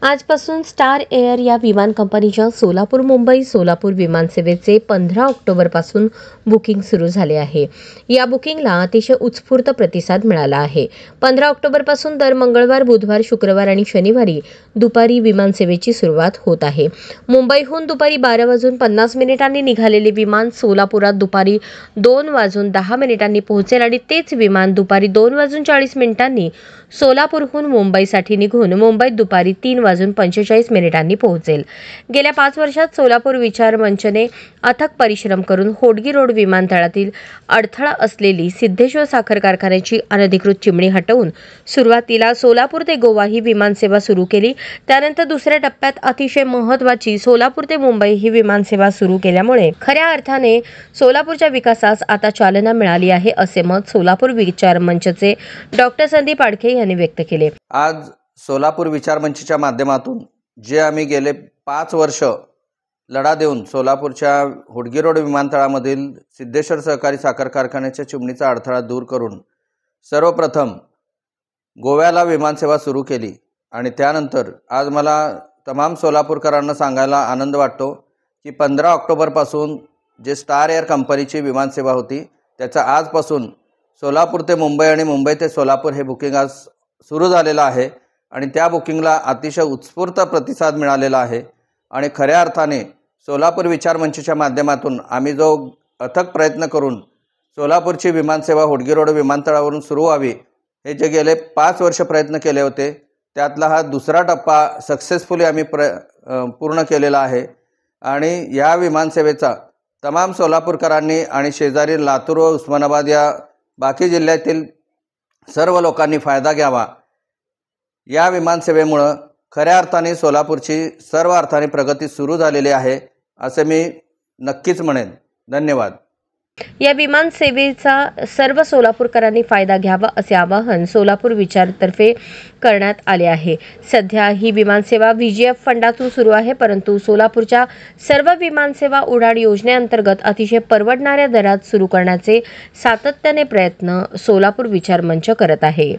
आजपासून star air या विमान कंपनीच्या सोलापूर मुंबई सोलापूर विमानसेवेचे 15 ऑक्टोबरपासून बुकिंग सुरू झाले आहे. या बुकिंगला अतिशय उत्स्फूर्त प्रतिसाद मिळाला आहे. 15 ऑक्टोबरपासून दर मंगळवार, बुधवार, शुक्रवार आणि शनिवारी दुपारी विमानसेवेची सुरुवात होत आहे. मुंबईहून दुपारी 12:50 निघालेले विमान सोलापुरात दुपारी 2:10 पोहोचेल आणि तेच विमान दुपारी 2:40 सोलापूरहून मुंबईसाठी निघून मुंबईत दुपारी 3:45 पोहोचेल. गेल्या 5 वर्षात सोलापूर विचार मंचने अथक परिश्रम करून होडगी रोड विमानतळातील अडथळा असलेली सिद्धेश्वर साखर कारखान्याची अनधिकृत चिमणी हटवून सुरुवातीला सोलापूर ते गोवा ही विमानसेवा सुरू केली. त्यानंतर दुसऱ्या टप्प्यात अतिशय महत्त्वाची सोलापूर ते मुंबई ही विमानसेवा सुरू केल्यामुळे खऱ्या अर्थाने सोलापूरच्या विकासास आता चालना मिळाली आहे, असे मत सोलापूर विचार मंचचे डॉक्टर संदीप आडखे यांनी व्यक्त केले. आज सोलापूर विचार मंचच्या माध्यमातून जे आम्ही गेले 5 वर्ष लढा देऊन सोलापूरच्या होडगी रोड विमानतळामधील सिद्धेश्वर सहकारी साखर कारखान्याच्या चिमणीचा अडथळा दूर करून सर्वप्रथम गोव्याला विमानसेवा सुरू केली आणि त्यानंतर आज मला तमाम सोलापूरकरांना सांगायला आनंद वाटतो की 15 ऑक्टोबरपासून जे स्टार एअर कंपनीची विमानसेवा होती त्याचा आजपासून सोलापूर ते मुंबई आणि मुंबई ते सोलापूर हे बुकिंग आज सुरू झालेलं आहे आणि त्या बुकिंगला अतिशय उत्स्फूर्त प्रतिसाद मिळालेला आहे. आणि खऱ्या अर्थाने सोलापूर विचार मंचच्या माध्यमातून आम्ही जो अथक प्रयत्न करून सोलापूरची विमानसेवा होडगी रोड विमानतळावरून सुरू व्हावी हे जे गेले 5 वर्ष प्रयत्न केले होते त्यातला हा दुसरा टप्पा सक्सेसफुली आम्ही पूर्ण केलेला आहे. आणि या विमानसेवेचा तमाम सोलापूरकरांनी आणि शेजारी लातूर व उस्मानाबाद या बाकी जिल्ह्यातील सर्व लोकांनी फायदा घ्यावा. या विमानसेवेमुळं खऱ्या अर्थाने सोलापूरची सर्व अर्थाने प्रगती सुरू झालेली आहे असे मी नक्कीच म्हणेन. धन्यवाद. या विमान सेवेचा सर्व सोलापूरकरांनी फायदा घ्यावा असे आवाहन सोलापूर विचारतर्फे करण्यात आले आहे. सध्या ही विमानसेवा VGF फंडातून सुरू आहे, परंतु सोलापूरच्या सर्व विमानसेवा उडान योजनेअंतर्गत अतिशय परवडणाऱ्या दरात सुरू करण्याचे सातत्याने प्रयत्न सोलापूर विचार मंच करत आहे.